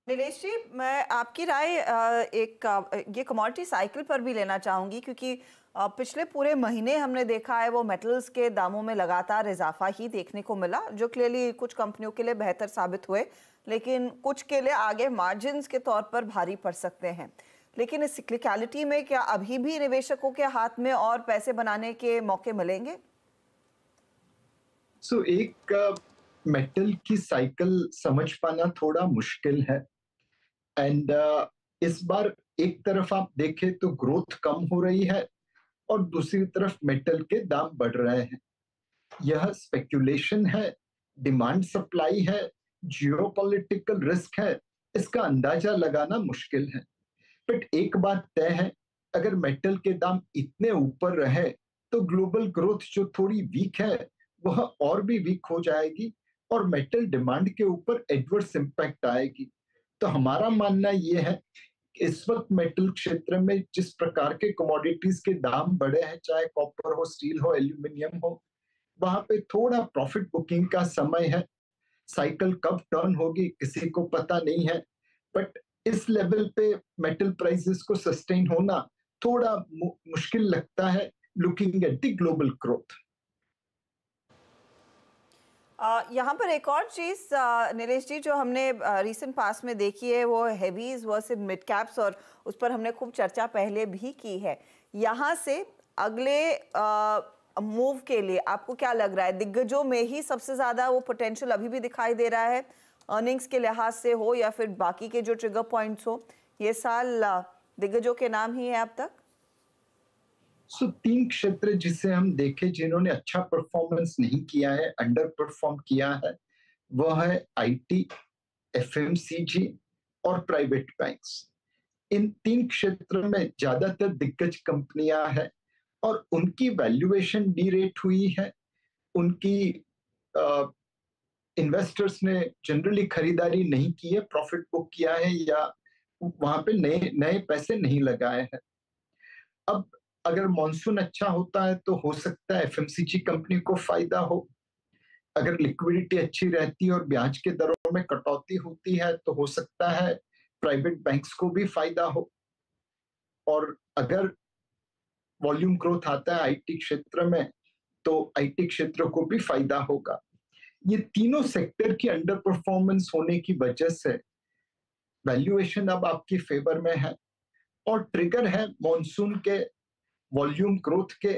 नीलेश जी, मैं आपकी राय ये कमोडिटी साइकिल पर भी लेना चाहूंगी, क्योंकि पिछले पूरे महीने हमने देखा है वो मेटल्स के दामों में लगातार इजाफा ही देखने को मिला, जो क्लियरली कुछ कंपनियों के लिए बेहतर साबित हुए, लेकिन कुछ के लिए आगे मार्जिन्स के तौर पर भारी पड़ सकते हैं। लेकिन इस सिक्लिकलिटी में क्या अभी भी निवेशकों के हाथ में और पैसे बनाने के मौके मिलेंगे? एक मेटल की साइकिल समझ पाना थोड़ा मुश्किल है। एंड इस बार एक तरफ आप देखें तो ग्रोथ कम हो रही है और दूसरी तरफ मेटल के दाम बढ़ रहे हैं। यह स्पेक्यूलेशन है, डिमांड सप्लाई है, जियोपॉलिटिकल रिस्क है, इसका अंदाजा लगाना मुश्किल है। बट एक बात तय है, अगर मेटल के दाम इतने ऊपर रहे तो ग्लोबल ग्रोथ जो थोड़ी वीक है वह और भी वीक हो जाएगी और मेटल डिमांड के ऊपर एडवर्स इंपैक्ट आएगी। तो हमारा मानना यह है कि इस वक्त मेटल क्षेत्र में जिस प्रकार के कमोडिटीज के दाम बढ़े हैं, चाहे कॉपर हो, स्टील हो, एल्यूमिनियम हो, वहां पे थोड़ा प्रॉफिट बुकिंग का समय है। साइकिल कब टर्न होगी किसी को पता नहीं है, बट इस लेवल पे मेटल प्राइसेस को सस्टेन होना थोड़ा मुश्किल लगता है, looking at the global growth. यहाँ पर एक और चीज नीलेश जी, जो हमने रीसेंट पास में देखी है, वो हेवीज वर्सेस मिड कैप्स, और उस पर हमने खूब चर्चा पहले भी की है। यहाँ से अगले मूव के लिए आपको क्या लग रहा है? दिग्गजों में ही सबसे ज्यादा वो पोटेंशियल अभी भी दिखाई दे रहा है, अर्निंग्स के लिहाज से हो या फिर बाकी के जो ट्रिगर पॉइंट्स हो? ये साल दिग्गजों के नाम ही है अब तक। तीन क्षेत्र जिसे हम देखें जिन्होंने अच्छा परफॉर्मेंस नहीं किया है, अंडर परफॉर्म किया है, वह है आईटी, एफएमसीजी और प्राइवेट बैंक्स। इन तीन क्षेत्रों में ज्यादातर दिग्गज कंपनियां हैं और उनकी वैल्यूएशन डी रेट हुई है। उनकी इन्वेस्टर्स ने जनरली खरीदारी नहीं की है, प्रॉफिट बुक किया है या वहां पे नए नए पैसे नहीं लगाए हैं। अब अगर मॉनसून अच्छा होता है तो हो सकता है एफएमसीजी कंपनी को फायदा हो। अगर लिक्विडिटी अच्छी रहती है और ब्याज के दरों में कटौती होती है तो हो सकता है प्राइवेट बैंक्स को भी फायदा हो। और अगर वॉल्यूम ग्रोथ आता है आईटी क्षेत्र में तो आईटी क्षेत्र को भी फायदा होगा। ये तीनों सेक्टर की अंडर परफॉर्मेंस होने की वजह से वैल्यूएशन अब आपकी फेवर में है और ट्रिगर है मॉनसून के, वॉल्यूम ग्रोथ के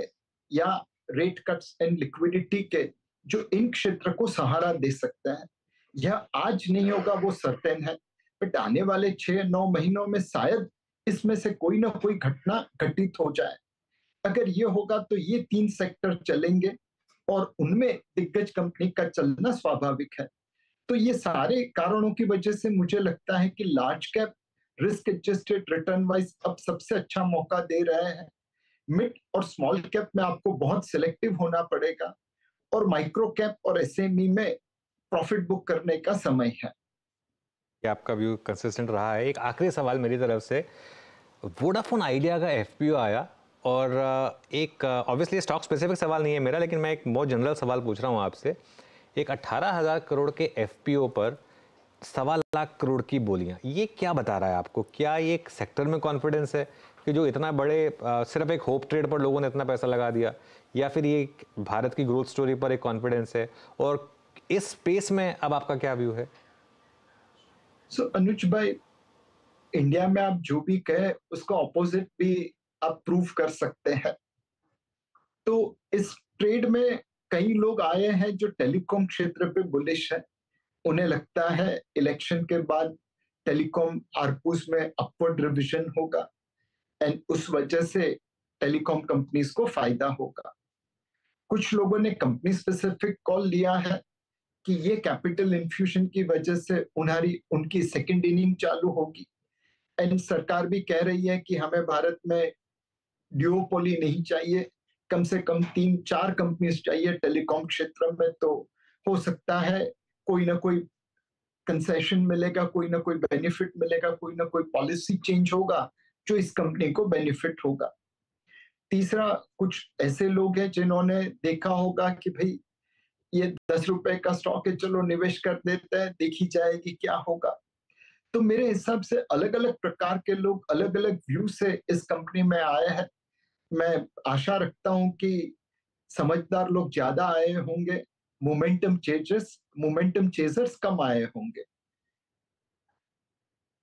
या रेट कट्स एंड लिक्विडिटी के, जो इन क्षेत्र को सहारा दे सकते हैं। यह आज नहीं होगा वो सर्टेन है, बट आने वाले 6-9 महीनों में शायद इसमें से कोई ना कोई घटना घटित हो जाए। अगर ये होगा तो ये तीन सेक्टर चलेंगे और उनमें दिग्गज कंपनी का चलना स्वाभाविक है। तो ये सारे कारणों की वजह से मुझे लगता है कि large cap risk adjusted return wise अब सबसे अच्छा मौका दे रहे हैं। मिड और स्मॉल कैप में आपको बहुत सिलेक्टिव होना पड़ेगा और माइक्रो कैप और एसएमई में प्रॉफिट बुक करने का समय है। कि आपका व्यू कंसिस्टेंट रहा है। एक आखिरी सवाल मेरी तरफ से, वोडाफोन आइडिया का एफपीओ आया और एक ऑब्वियसली स्टॉक स्पेसिफिक सवाल नहीं है मेरा, लेकिन मैं एक बहुत जनरल सवाल पूछ रहा हूँ आपसे। एक 18,000 करोड़ के एफपीओ पर 1.25 लाख करोड़ की बोलियां, ये क्या बता रहा है आपको? क्या ये एक सेक्टर में कॉन्फिडेंस है कि जो इतना बड़े सिर्फ एक होप ट्रेड पर लोगों ने इतना पैसा लगा दिया, या फिर ये भारत की ग्रोथ स्टोरी पर एक कॉन्फिडेंस है? और इस स्पेस में अब आपका क्या व्यू है? अनुज भाई, इंडिया में आप जो भी कहे उसका ऑपोजिट भी आप प्रूव कर सकते हैं। तो इस ट्रेड में कई लोग आए हैं जो टेलीकॉम क्षेत्र पे बुलिश है। उन्हें लगता है इलेक्शन के बाद टेलीकॉम आरपूस में अपवर्ड रिविजन होगा एंड उस वजह से टेलीकॉम कंपनीज को फायदा होगा। कुछ लोगों ने कंपनी स्पेसिफिक कॉल लिया है कि ये कैपिटल इन्फ्यूजन की वजह से उनकी सेकेंड इनिंग चालू होगी। एंड सरकार भी कह रही है कि हमें भारत में ड्यूओपोली नहीं चाहिए, कम से कम 3-4 कंपनीज चाहिए टेलीकॉम क्षेत्र में। तो हो सकता है कोई ना कोई कंसेशन मिलेगा, कोई ना कोई बेनिफिट मिलेगा, कोई ना कोई पॉलिसी चेंज होगा जो इस कंपनी को बेनिफिट होगा। तीसरा, कुछ ऐसे लोग हैं जिन्होंने देखा होगा कि भाई ये 10 रुपए का स्टॉक है, चलो निवेश कर देते हैं, देखी जाएगी क्या होगा। तो मेरे हिसाब से अलग अलग प्रकार के लोग अलग अलग व्यू से इस कंपनी में आए हैं। मैं आशा रखता हूं कि समझदार लोग ज्यादा आए होंगे, मोमेंटम चेजर्स कम आए होंगे।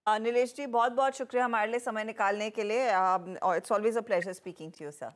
नीलेश जी, बहुत बहुत शुक्रिया हमारे लिए समय निकालने के लिए। It's always a pleasure speaking to you sir.